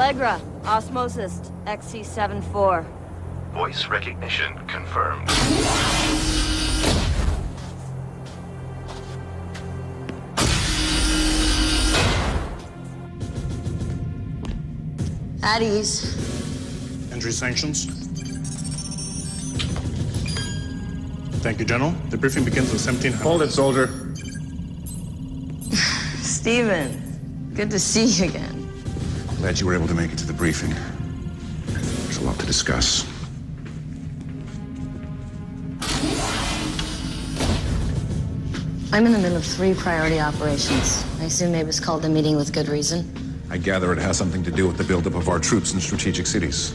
Allegra, Osmosis, XC74. Voice recognition confirmed. At ease. Entry sanctions. Thank you, General. The briefing begins at 1700. Hold it, soldier. Steven, good to see you again. Glad you were able to make it to the briefing. There's a lot to discuss. I'm in the middle of 3 priority operations. I assume Mavis called the meeting with good reason. I gather it has something to do with the buildup of our troops in strategic cities.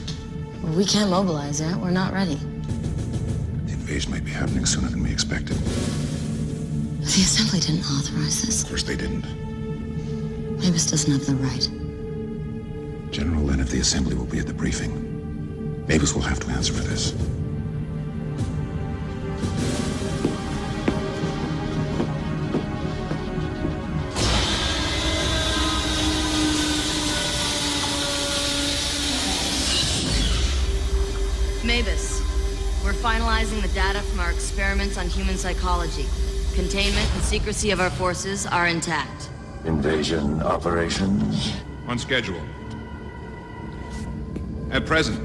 Well, we can't mobilize yet. We're not ready. The invasion might be happening sooner than we expected. The Assembly didn't authorize this. Of course they didn't. Mavis doesn't have the right. General Len of the Assembly will be at the briefing. Mavis will have to answer for this. Mavis, we're finalizing the data from our experiments on human psychology. Containment and secrecy of our forces are intact. Invasion operations? On schedule. At present,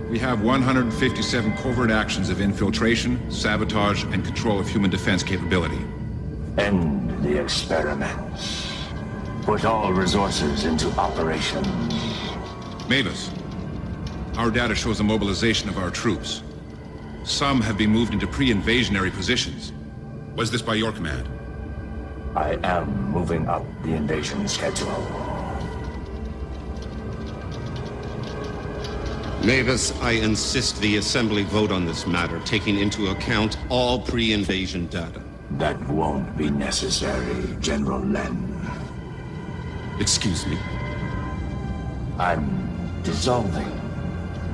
we have 157 covert actions of infiltration, sabotage, and control of human defense capability. End the experiments. Put all resources into operations. Mavis, our data shows the mobilization of our troops. Some have been moved into pre-invasionary positions. Was this by your command? I am moving up the invasion schedule. Mavis, I insist the Assembly vote on this matter, taking into account all pre-invasion data. That won't be necessary, General Len. Excuse me? I'm dissolving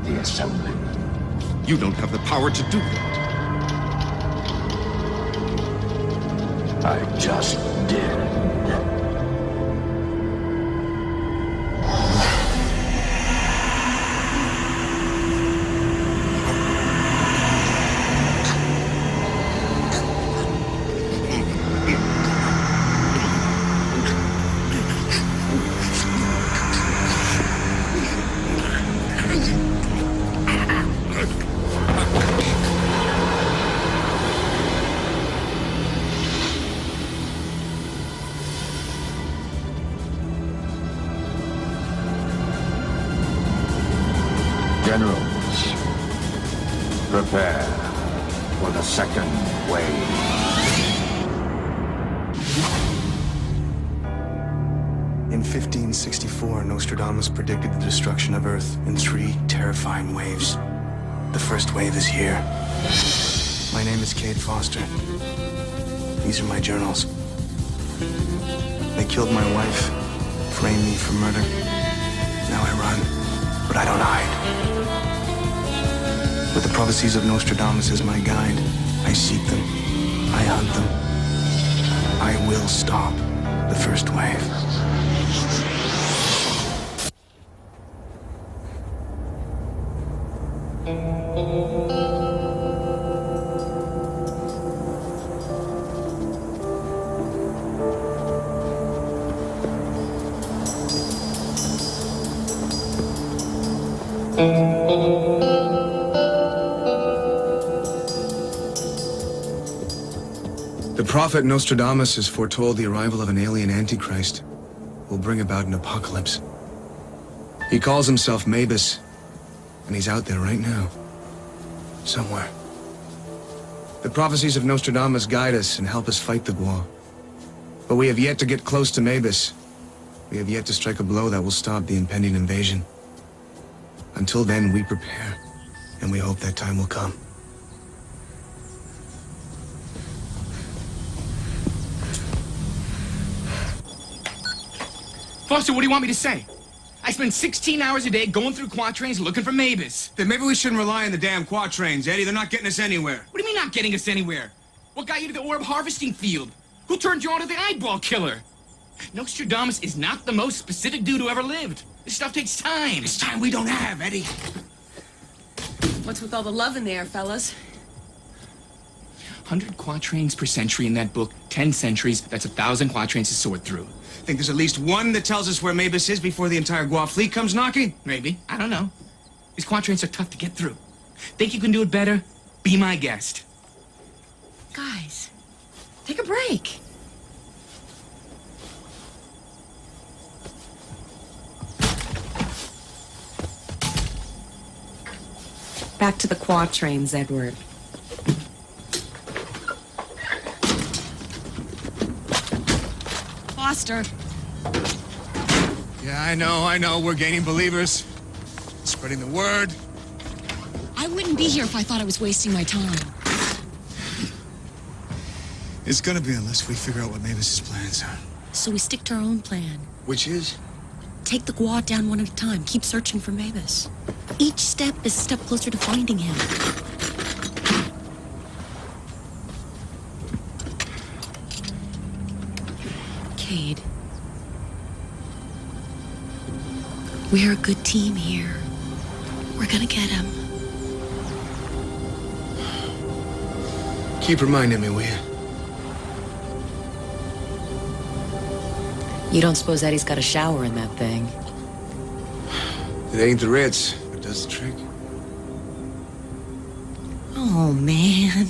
the Assembly. You don't have the power to do that. I just did. Generals, prepare for the second wave. In 1564, Nostradamus predicted the destruction of Earth in 3 terrifying waves. The first wave is here. My name is Cade Foster. These are my journals. They killed my wife, framed me for murder. Now I run, but I don't hide. With the prophecies of Nostradamus as my guide, I seek them, I hunt them. I will stop the first wave. The prophet Nostradamus has foretold the arrival of an alien Antichrist who will bring about an apocalypse. He calls himself Mavis, and he's out there right now. Somewhere. The prophecies of Nostradamus guide us and help us fight the Gwa. But we have yet to get close to Mavis. We have yet to strike a blow that will stop the impending invasion. Until then, we prepare, and we hope that time will come. Foster, what do you want me to say? I spend 16 hours a day going through quatrains looking for Mavis. Then maybe we shouldn't rely on the damn quatrains, Eddie. They're not getting us anywhere. What do you mean not getting us anywhere? What got you to the orb harvesting field? Who turned you on to the eyeball killer? Nostradamus is not the most specific dude who ever lived. This stuff takes time. It's time we don't have, Eddie. What's with all the love in the air, fellas? 100 quatrains per century in that book, 10 centuries, that's 1,000 quatrains to sort through. Think there's at least one that tells us where Mavis is before the entire Gua fleet comes knocking? Maybe. I don't know. These quatrains are tough to get through. Think you can do it better? Be my guest. Guys, take a break. Back to the quatrains, Edward. Foster. Yeah, I know. We're gaining believers. Spreading the word. I wouldn't be here if I thought I was wasting my time. It's gonna be unless we figure out what Mavis's plans are. So we stick to our own plan. Which is? Take the Gua down one at a time. Keep searching for Mavis. Each step is a step closer to finding him. Cade. We're a good team here. We're gonna get him. Keep reminding me, will you? You don't suppose Eddie's got a shower in that thing? It ain't the Ritz, but does the trick. Oh, man.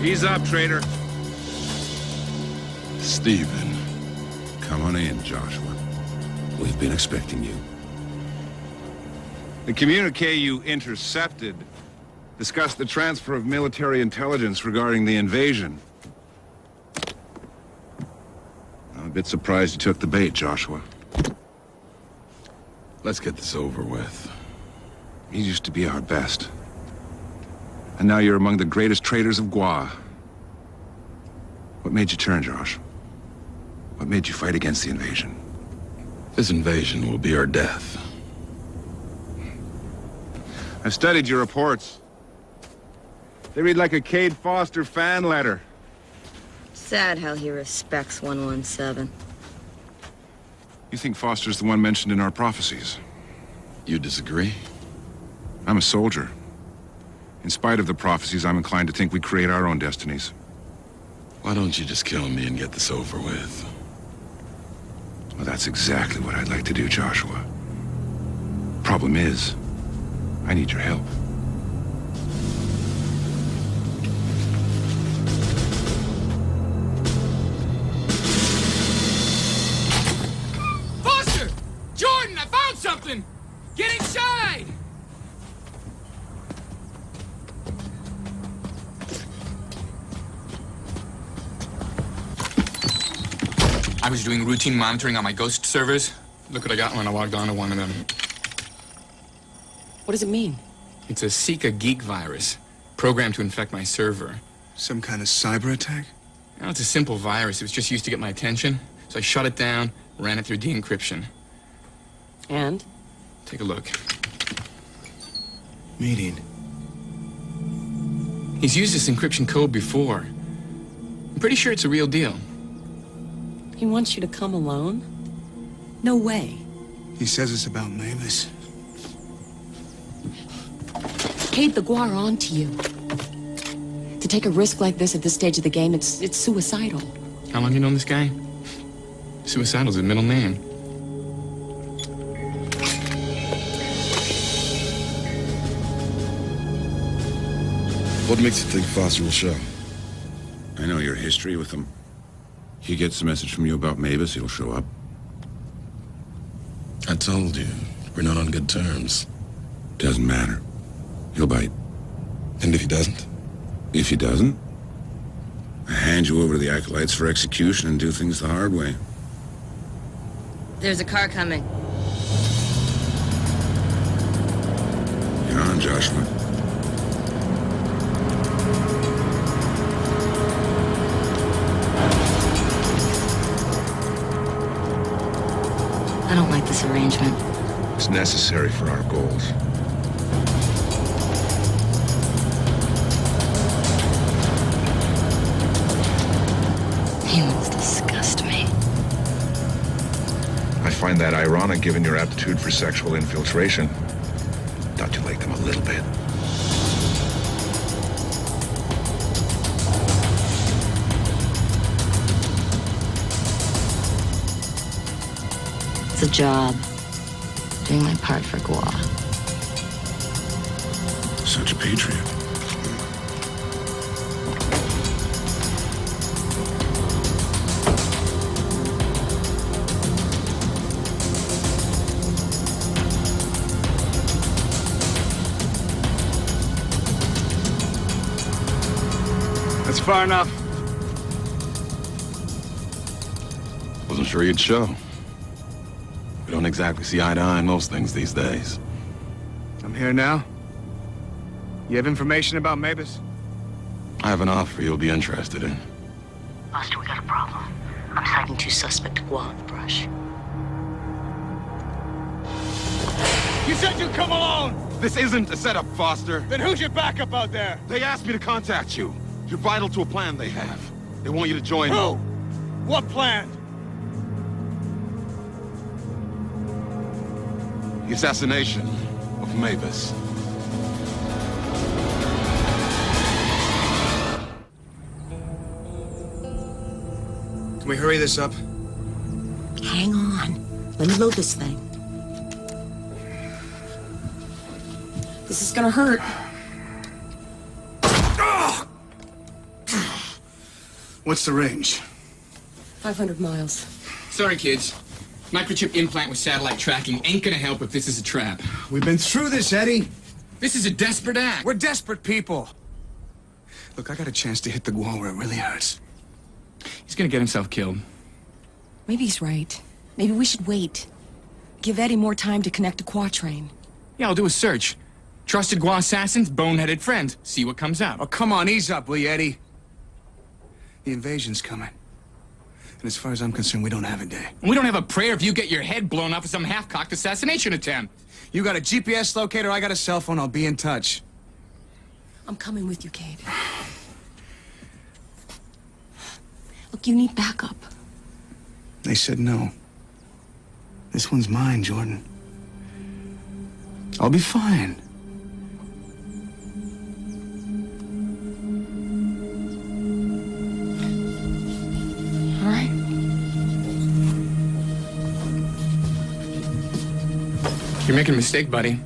Ease up, traitor. Stephen. Come on in, Joshua. We've been expecting you. The communique you intercepted discussed the transfer of military intelligence regarding the invasion. I'm a bit surprised you took the bait, Joshua. Let's get this over with. You used to be our best. And now you're among the greatest traitors of Gua. What made you turn, Josh? What made you fight against the invasion? This invasion will be our death. I've studied your reports. They read like a Cade Foster fan letter. Sad how he respects 117. You think Foster's the one mentioned in our prophecies? You disagree? I'm a soldier. In spite of the prophecies, I'm inclined to think we create our own destinies. Why don't you just kill me and get this over with? Well, that's exactly what I'd like to do, Joshua. Problem is, I need your help. Foster! Jordan, I found something! Get inside! I was doing routine monitoring on my ghost servers. Look what I got when I logged on to one of them. What does it mean? It's a Seeka geek virus, programmed to infect my server. Some kind of cyber attack? Now, it's a simple virus. It was just used to get my attention. So I shut it down, ran it through de-encryption. And? Take a look. Meeting. He's used this encryption code before. I'm pretty sure it's a real deal. He wants you to come alone? No way. He says it's about Mavis. Cade the Gua are onto you. To take a risk like this at this stage of the game, it's suicidal. How long you known this guy? Suicidal's his middle name. What makes you think Foster will show? I know your history with him. He gets a message from you about Mavis, he'll show up. I told you, we're not on good terms. Doesn't matter. He'll bite. And if he doesn't? If he doesn't, I hand you over to the acolytes for execution and do things the hard way. There's a car coming. You're on, Joshua. I don't like this arrangement. It's necessary for our goals. Humans disgust me. I find that ironic given your aptitude for sexual infiltration. Don't you like them a little bit? It's a job. Doing my part for Gua. Such a patriot. That's far enough. Wasn't sure you'd show. We don't exactly see eye to eye on most things these days. I'm here now. You have information about Mavis? I have an offer you'll be interested in. Foster, we got a problem. I'm sighting 2 suspect Gua in the brush. You said you'd come alone! This isn't a setup, Foster. Then who's your backup out there? They asked me to contact you. You're vital to a plan they have. They want you to join Who? them. What plan? The assassination of Mavis. Can we hurry this up? Hang on. Let me load this thing. This is gonna hurt. What's the range? 500 miles. Sorry, kids. Microchip implant with satellite tracking ain't gonna help if this is a trap. We've been through this, Eddie. This is a desperate act. We're desperate people. Look, I got a chance to hit the Gua where it really hurts. He's gonna get himself killed. Maybe he's right. Maybe we should wait. Give Eddie more time to connect to Quatrain. Yeah, I'll do a search. Trusted Gua assassins, boneheaded friend. See what comes out. Oh, come on, ease up, will you, Eddie? The invasion's coming. And as far as I'm concerned, we don't have a day. We don't have a prayer if you get your head blown off of some half-cocked assassination attempt. You got a GPS locator, I got a cell phone, I'll be in touch. I'm coming with you, Cade. Look, you need backup. They said no. This one's mine, Jordan. I'll be fine. All right. You're making a mistake, buddy.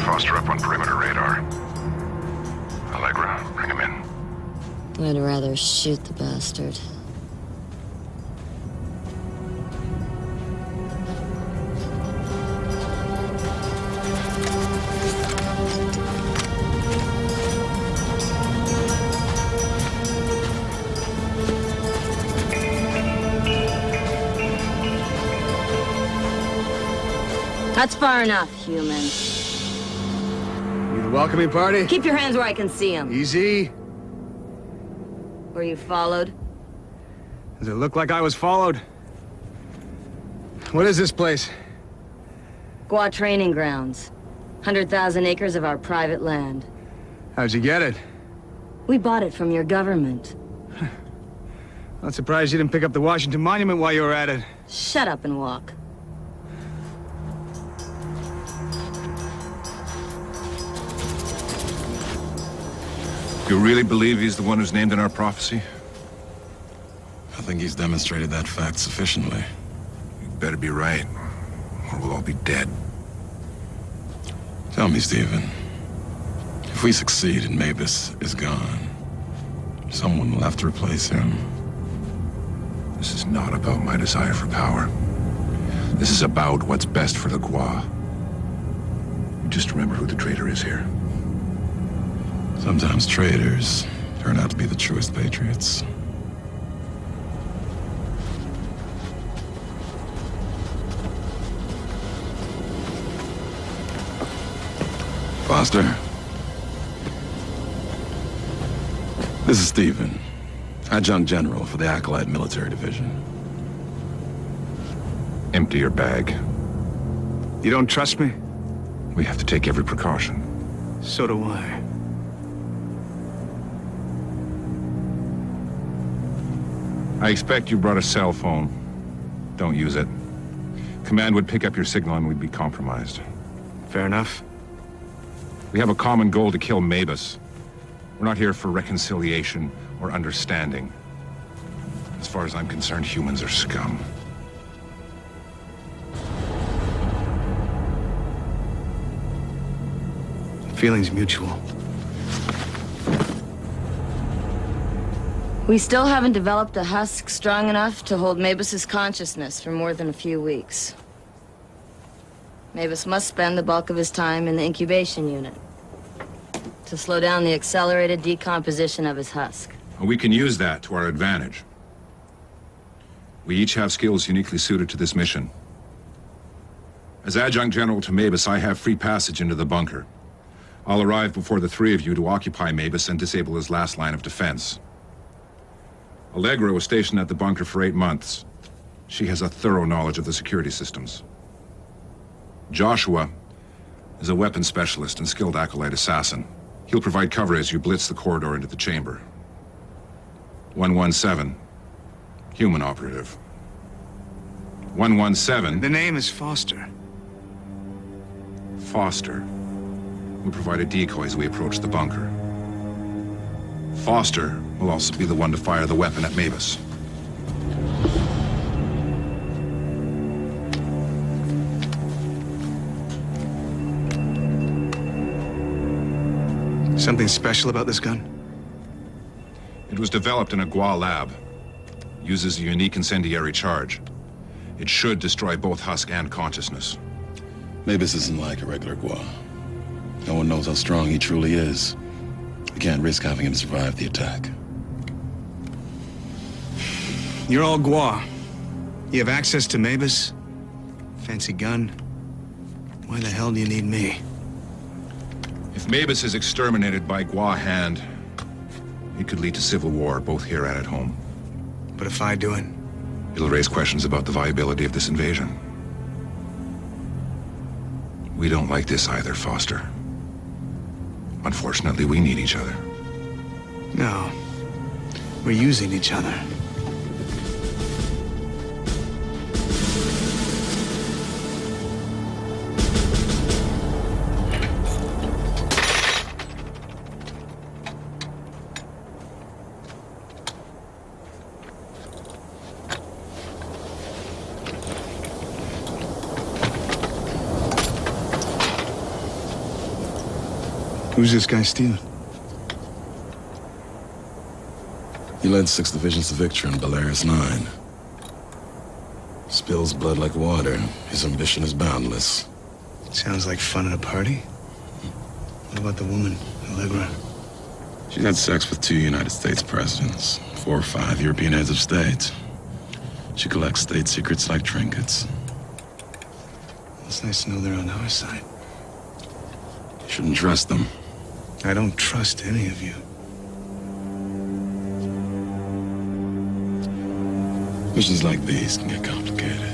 Foster up on perimeter radar. Allegra, bring him in. I'd rather shoot the bastard. That's far enough, human. You the welcoming party? Keep your hands where I can see them. Easy. Were you followed? Does it look like I was followed? What is this place? Gua training grounds. 100,000 acres of our private land. How'd you get it? We bought it from your government. Not surprised you didn't pick up the Washington Monument while you were at it. Shut up and walk. You really believe he's the one who's named in our prophecy? I think he's demonstrated that fact sufficiently. You better be right, or we'll all be dead. Tell me, Stephen, if we succeed and Mavis is gone, someone will have to replace him. This is not about my desire for power. This is about what's best for the Gua. You just remember who the traitor is here. Sometimes traitors turn out to be the truest patriots. Foster. This is Stephen, Adjunct General for the Acolyte Military Division. Empty your bag. You don't trust me? We have to take every precaution. So do I. I expect you brought a cell phone. Don't use it. Command would pick up your signal and we'd be compromised. Fair enough. We have a common goal to kill Mavis. We're not here for reconciliation or understanding. As far as I'm concerned, humans are scum. Feelings mutual. We still haven't developed a husk strong enough to hold Mavis's consciousness for more than a few weeks. Mavis must spend the bulk of his time in the incubation unit to slow down the accelerated decomposition of his husk. We can use that to our advantage. We each have skills uniquely suited to this mission. As Adjunct General to Mavis, I have free passage into the bunker. I'll arrive before the three of you to occupy Mavis and disable his last line of defense. Allegra was stationed at the bunker for 8 months. She has a thorough knowledge of the security systems. Joshua is a weapons specialist and skilled acolyte assassin. He'll provide cover as you blitz the corridor into the chamber. 117, human operative. 117... The name is Foster. Foster will provide a decoy as we approach the bunker. Foster will also be the one to fire the weapon at Mavis. Something special about this gun? It was developed in a Gua lab. Uses a unique incendiary charge. It should destroy both husk and consciousness. Mavis isn't like a regular Gua. No one knows how strong he truly is. We can't risk having him survive the attack. You're all Gua. You have access to Mavis? Fancy gun? Why the hell do you need me? If Mavis is exterminated by Gua hand, it could lead to civil war, both here and at home. But if I do it? It'll raise questions about the viability of this invasion. We don't like this either, Foster. Unfortunately, we need each other. No. We're using each other. Who's this guy, Steven? He led 6 divisions to victory in Belarus 9. Spills blood like water. His ambition is boundless. Sounds like fun at a party. What about the woman, Allegra? She's had sex with 2 United States presidents, 4 or 5 European heads of state. She collects state secrets like trinkets. It's nice to know they're on our side. You shouldn't trust them. I don't trust any of you. Missions like these can get complicated.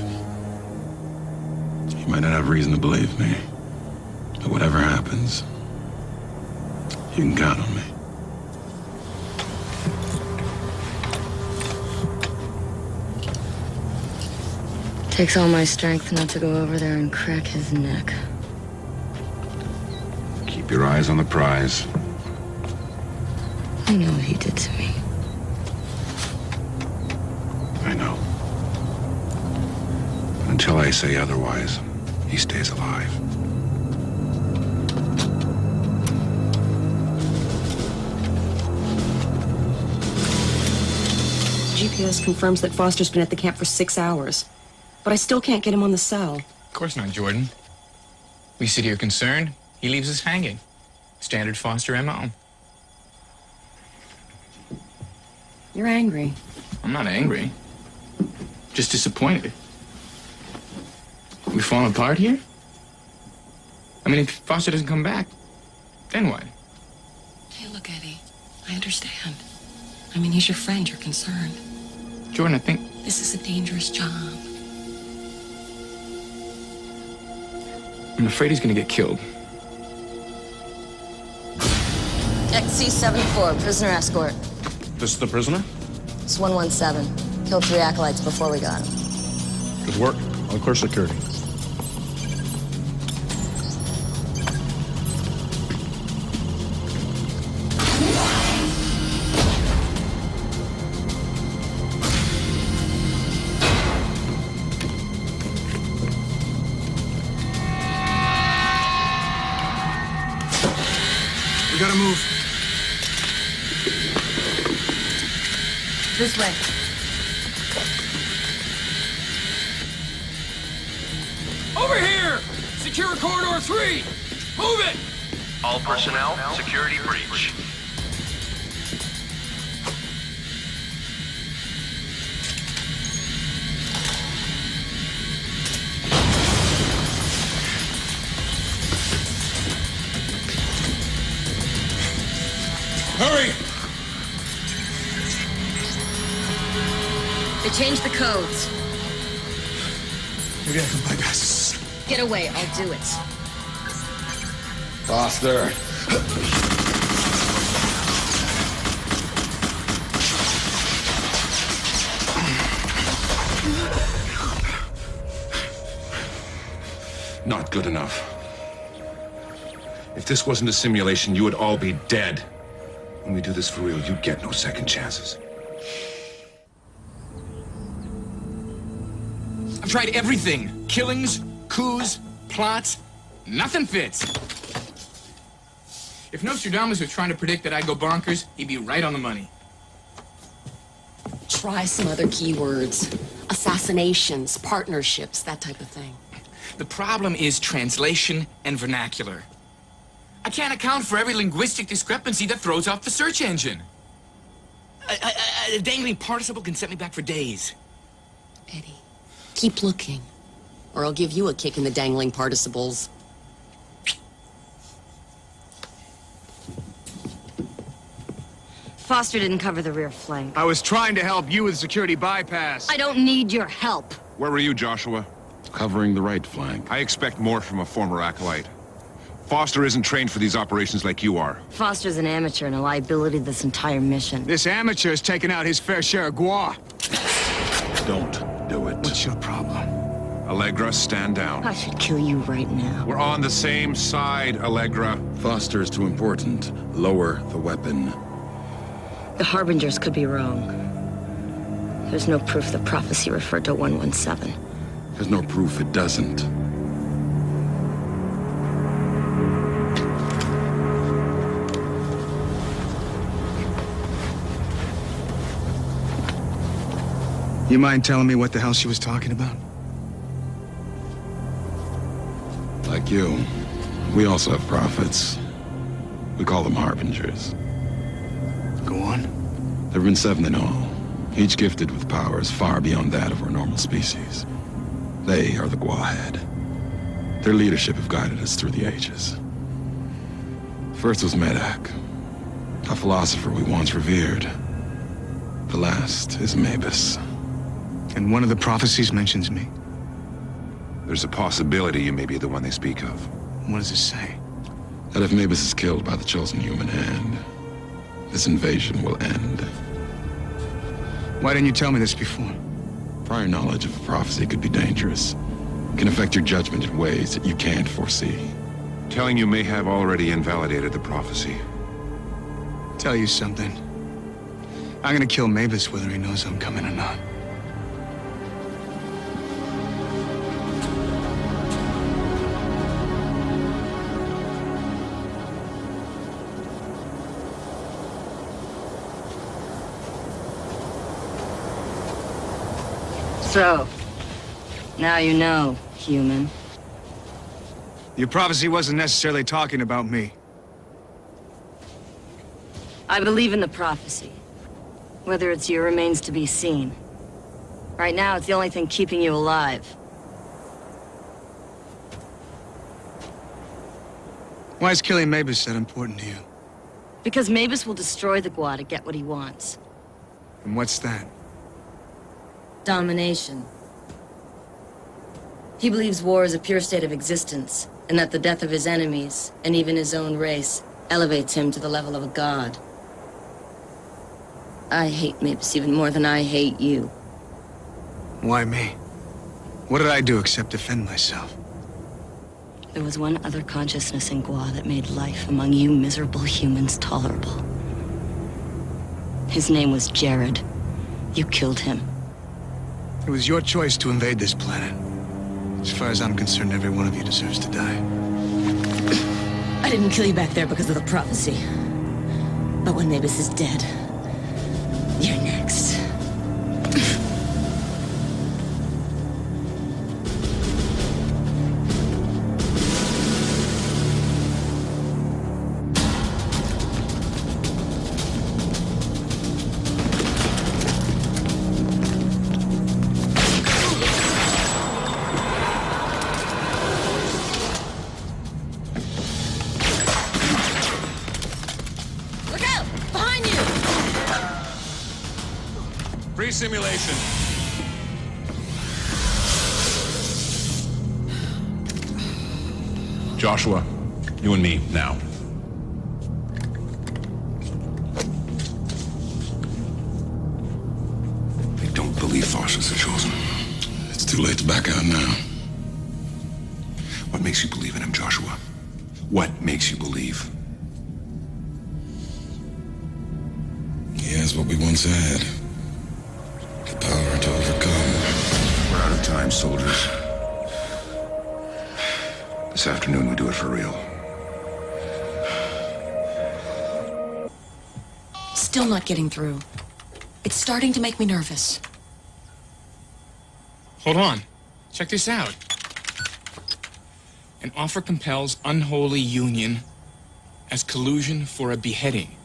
You might not have reason to believe me, but whatever happens, you can count on me. Takes all my strength not to go over there and crack his neck. Keep your eyes on the prize. I know what he did to me. I know. Until I say otherwise, he stays alive. GPS confirms that Foster's been at the camp for 6 hours. But I still can't get him on the cell. Of course not, Jordan. We sit here concerned. He leaves us hanging. Standard Foster MO. You're angry. I'm not angry. Just disappointed. We falling apart here? I mean, if Foster doesn't come back, then what? Hey, look, Eddie. I understand. I mean, he's your friend. You're concerned. Jordan, I think... This is a dangerous job. I'm afraid he's gonna get killed. XC-74, prisoner escort. This is the prisoner? It's 117. Killed 3 acolytes before we got him. Good work. I'll clear security. We gotta move. This way. Over here! Secure corridor 3! Move it! All personnel, security breach. Hurry! They changed the codes. Maybe I can bypass this. Get away, I'll do it. Foster. Not good enough. If this wasn't a simulation, you would all be dead. When we do this for real, you get no second chances. I've tried everything. Killings, coups, plots. Nothing fits. If Nostradamus was trying to predict that I'd go bonkers, he'd be right on the money. Try some other keywords. Assassinations, partnerships, that type of thing. The problem is translation and vernacular. I can't account for every linguistic discrepancy that throws off the search engine. A dangling participle can set me back for days. Eddie, keep looking, or I'll give you a kick in the dangling participles. Foster didn't cover the rear flank. I was trying to help you with security bypass. I don't need your help. Where were you, Joshua? Covering the right flank. I expect more from a former acolyte. Foster isn't trained for these operations like you are. Foster's an amateur and a liability to this entire mission. This amateur's taken out his fair share of guar. Don't do it. What's your problem? Allegra, stand down. I should kill you right now. We're on the same side, Allegra. Foster is too important. Lower the weapon. The Harbingers could be wrong. There's no proof the prophecy referred to 117. There's no proof it doesn't. You mind telling me what the hell she was talking about? Like you, we also have prophets. We call them harbingers. Go on. There have been 7 in all, each gifted with powers far beyond that of our normal species. They are the Guahead. Their leadership have guided us through the ages. First was Medak, a philosopher we once revered. The last is Mabus. And one of the prophecies mentions me. There's a possibility you may be the one they speak of. What does it say? That if Mabus is killed by the chosen human hand, this invasion will end. Why didn't you tell me this before? Prior knowledge of a prophecy could be dangerous. It can affect your judgment in ways that you can't foresee. Telling you may have already invalidated the prophecy. Tell you something. I'm gonna kill Mavis whether he knows I'm coming or not. So, now you know, human. Your prophecy wasn't necessarily talking about me. I believe in the prophecy. Whether it's you remains to be seen. Right now, it's the only thing keeping you alive. Why is killing Mavis that important to you? Because Mavis will destroy the Gua to get what he wants. And what's that? Domination. He believes war is a pure state of existence, and that the death of his enemies, and even his own race, elevates him to the level of a god. I hate Mavis even more than I hate you. Why me? What did I do except defend myself? There was one other consciousness in Gua that made life among you miserable humans tolerable. His name was Jared. You killed him. It was your choice to invade this planet. As far as I'm concerned, every one of you deserves to die. I didn't kill you back there because of the prophecy. But when Mavis is dead, you're next. Simulation. Joshua, you and me now. They don't believe Fosh is the chosen. It's too late to back out now. What makes you believe in him, Joshua? What makes you believe? He has what we once had. The power to overcome. We're out of time, soldiers. This afternoon we do it for real. Still not getting through. It's starting to make me nervous. Hold on. Check this out. An offer compels unholy union as collusion for a beheading.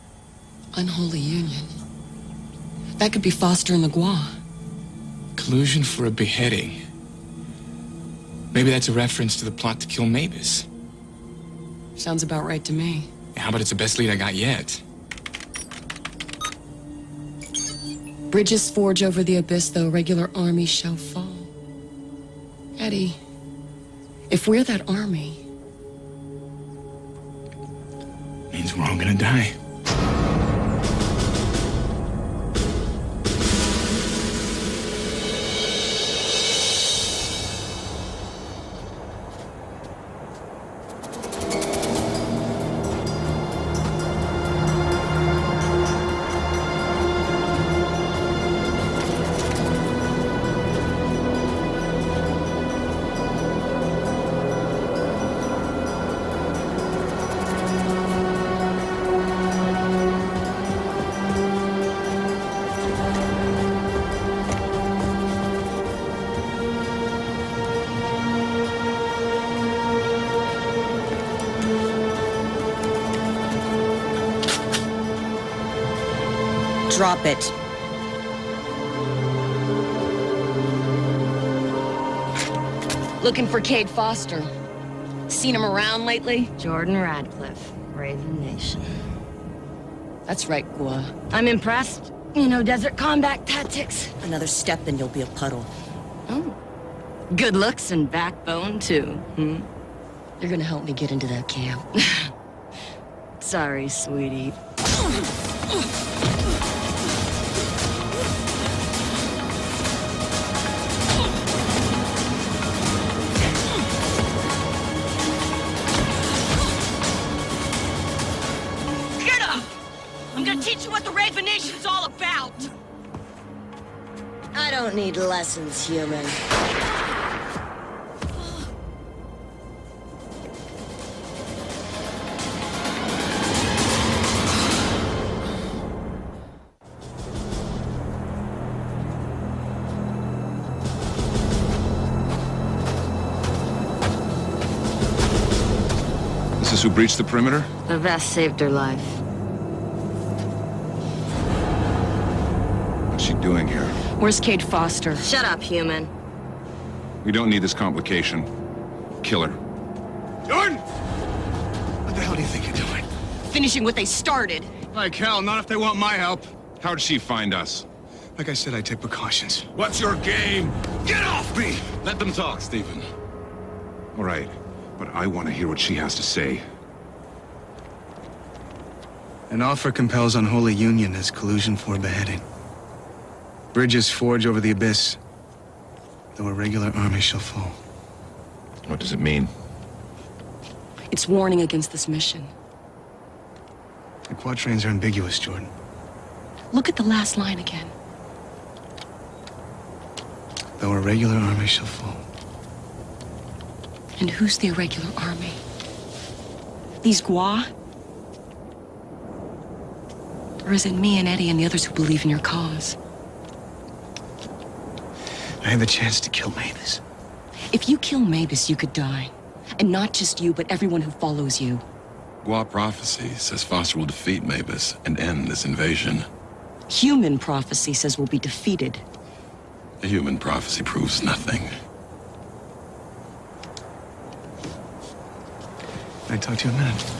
Unholy union. That could be Foster and the Gua. Collusion for a beheading. Maybe that's a reference to the plot to kill Mavis. Sounds about right to me. How about it's the best lead I got yet? Bridges forge over the abyss, though regular armies shall fall. Eddie, if we're that army... means we're all gonna die. Drop it. Looking for Cade Foster. Seen him around lately? Jordan Radcliffe, Raven Nation. That's right, Gua. I'm impressed. You know desert combat tactics. Another step and you'll be a puddle. Oh. Good looks and backbone, too. You're gonna help me get into that camp. Sorry, sweetie. need lessons, human. This is who breached the perimeter? The vest saved her life. What's she doing here? Where's Kate Foster? Shut up, human. We don't need this complication. Kill her. Jordan! What the hell do you think you're doing? Finishing what they started. Like hell, not if they want my help. How'd she find us? Like I said, I take precautions. What's your game? Get off me! Let them talk, Stephen. All right, but I want to hear what she has to say. An offer compels unholy union as collusion for beheading. Bridges forge over the abyss, though a regular army shall fall. What does it mean? It's warning against this mission. The quatrains are ambiguous, Jordan. Look at the last line again. Though a regular army shall fall. And who's the irregular army? These Gua? Or is it me and Eddie and the others who believe in your cause? I had the chance to kill Mavis. If you kill Mavis, you could die. And not just you, but everyone who follows you. Gua prophecy says Foster will defeat Mavis and end this invasion. Human prophecy says we'll be defeated. A human prophecy proves nothing. Can I talk to you a minute?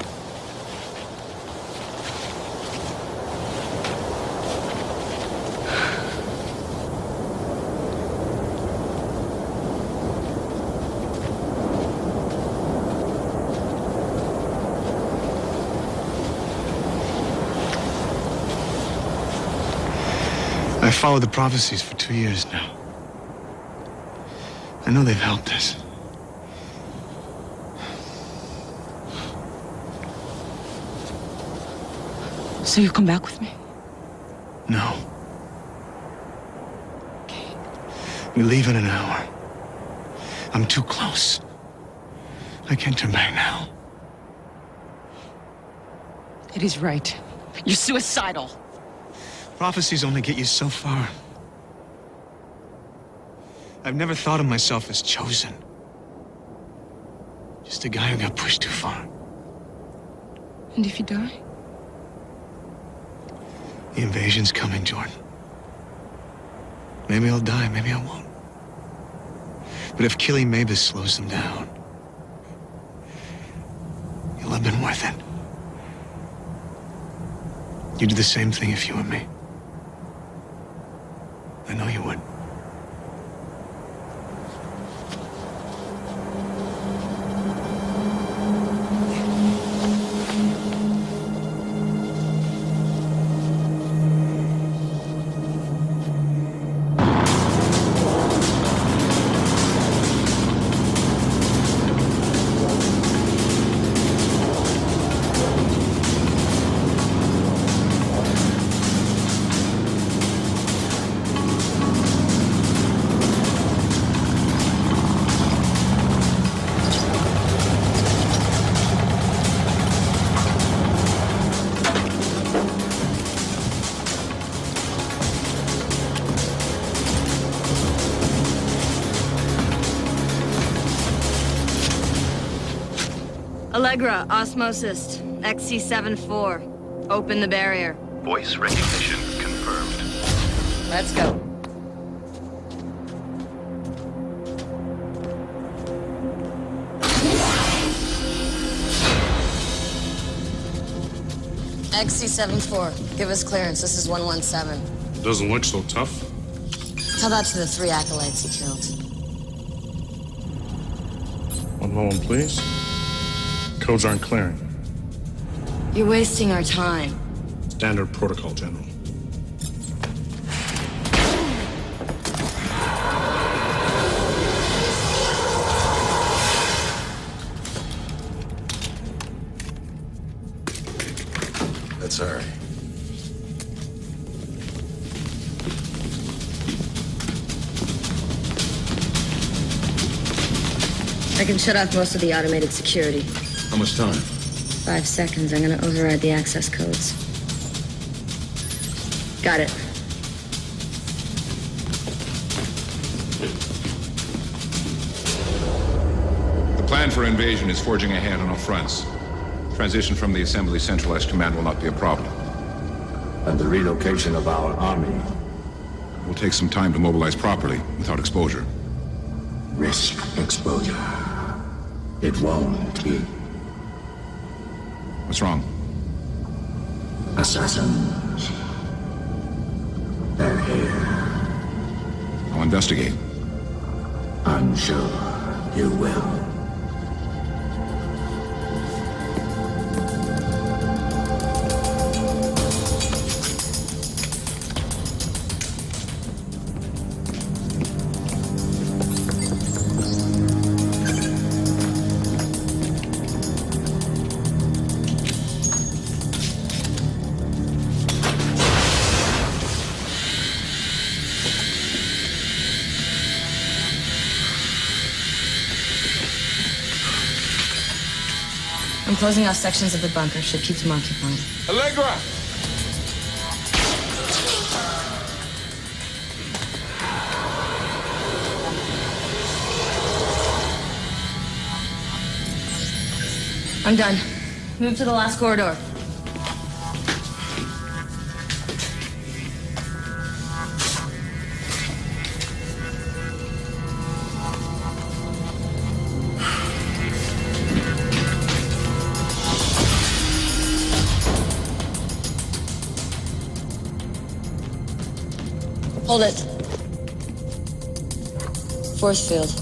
I followed the prophecies for 2 years now. I know they've helped us. So you'll come back with me? No. We leave in an hour. I'm too close. I can't turn back now. Eddie's right. You're suicidal. Prophecies only get you so far. I've never thought of myself as chosen. Just a guy who got pushed too far. And if you die? The invasion's coming, Jordan. Maybe I'll die, maybe I won't. But if killing Mavis slows them down, it'll have been worth it. You'd do the same thing if you were me. I know you would. Allegra, osmosis, XC74. Open the barrier. Voice recognition confirmed. Let's go. XC74, give us clearance. This is 117. Doesn't look so tough. Tell that to the 3 acolytes he killed. 111, please. Codes aren't clearing. You're wasting our time. Standard protocol, General. That's her. I can shut off most of the automated security. How much time? 5 seconds. I'm gonna override the access codes. Got it. The plan for invasion is forging ahead on all fronts. Transition from the Assembly centralized command will not be a problem. And the relocation of our army It will take some time to mobilize properly without exposure. risk exposure. It won't be. What's wrong? Assassins. They're here. I'll investigate. I'm sure you will. I'm closing off sections of the bunker. Should keep them occupied. Allegra! I'm done. Move to the last corridor. Hold it. Force field.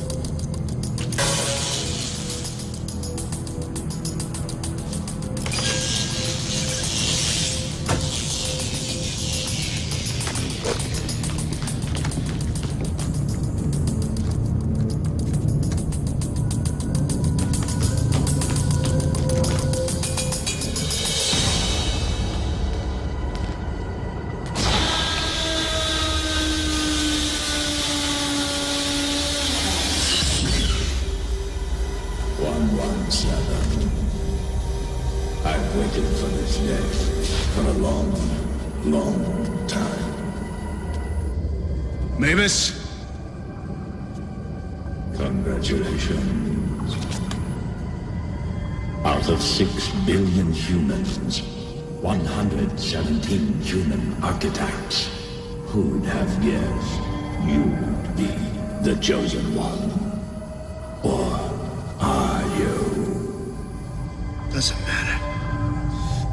I've waited for this day for a long, long time. Mavis? Congratulations. Out of 6 billion humans, 117 human archetypes, who'd have guessed you'd be the chosen one? Or are you? Doesn't matter.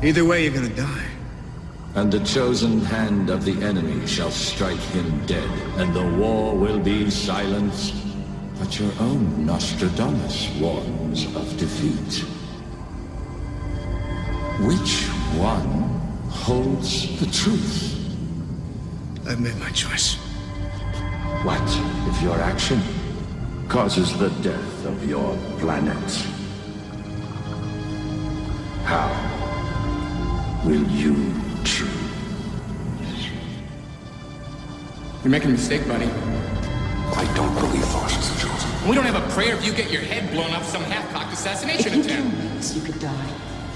Either way, you're gonna die. And the chosen hand of the enemy shall strike him dead, and the war will be silenced. But your own Nostradamus warns of defeat. Which one holds the truth? I've made my choice. What if your action causes the death of your planet? How will you choose? You're making a mistake, buddy. I don't believe Vosh is the chosen. We don't have a prayer if you get your head blown off some half-cocked assassination If you kill attempt. Mavis, you could die.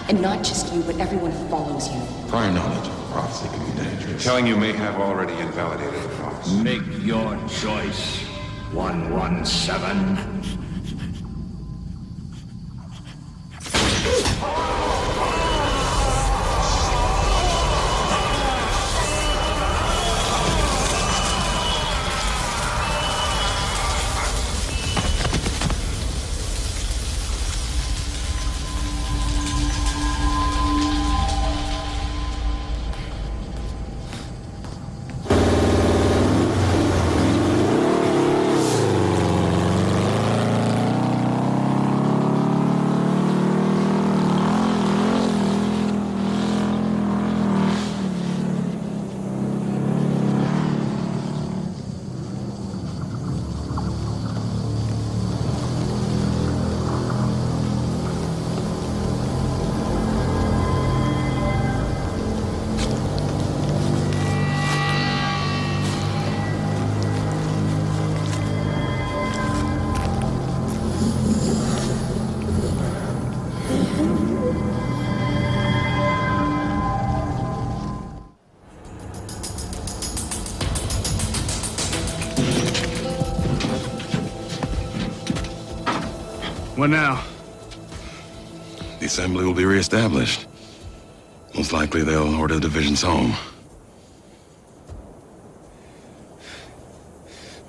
And not just you, but everyone who follows you. Prior knowledge of prophecy can be dangerous. Telling you may have already invalidated the prophecy. Make your choice, 117. What now? The assembly will be reestablished. Most likely they'll order the divisions home.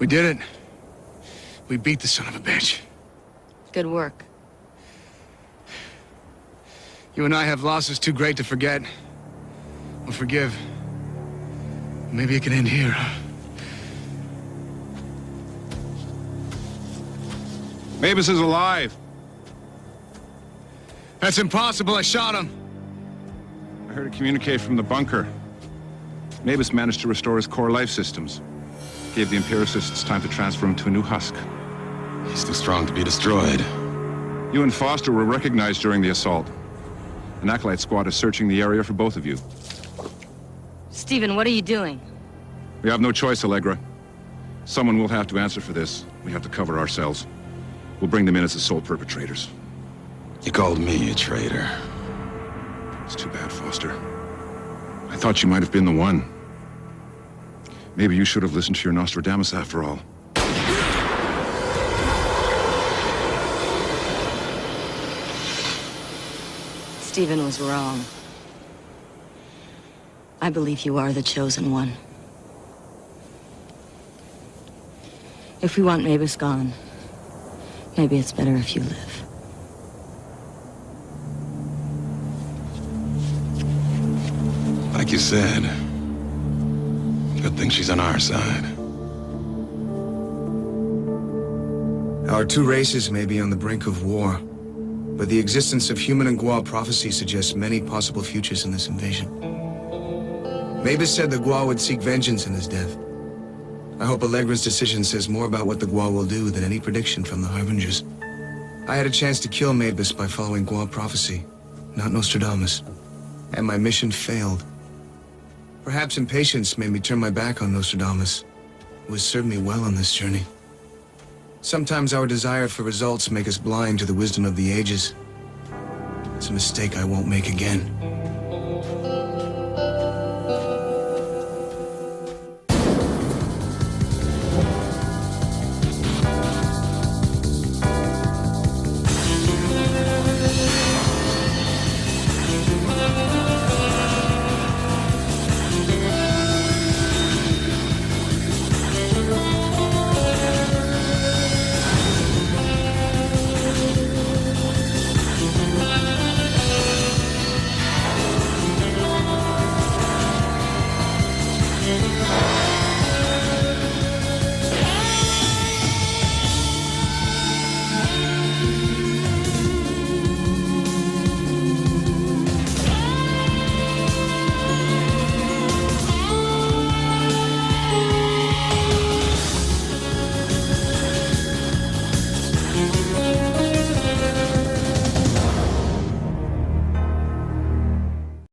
We did it. We beat the son of a bitch. Good work. You and I have losses too great to forget. Or forgive. Maybe it can end here, huh? Mavis is alive. That's impossible. I shot him. I heard it communicate from the bunker. Mavis managed to restore his core life systems. Gave the Empiricists time to transfer him to a new husk. He's too strong to be destroyed. You and Foster were recognized during the assault. An Acolyte squad is searching the area for both of you. Stephen, what are you doing? We have no choice, Allegra. Someone will have to answer for this. We have to cover ourselves. We'll bring them in as the sole perpetrators. You called me a traitor. It's too bad, Foster. I thought you might have been the one. Maybe you should have listened to your Nostradamus after all. Stephen was wrong. I believe you are the chosen one. If we want Mavis gone, maybe it's better if you live. Like you said, good thing she's on our side. Our two races may be on the brink of war, but the existence of human and Gua prophecy suggests many possible futures in this invasion. Mavis said the Gua would seek vengeance in his death. I hope Allegra's decision says more about what the Gua will do than any prediction from the Harbingers. I had a chance to kill Mavis by following Gua prophecy, not Nostradamus. And my mission failed. Perhaps impatience made me turn my back on Nostradamus, who has served me well on this journey. Sometimes our desire for results make us blind to the wisdom of the ages. It's a mistake I won't make again.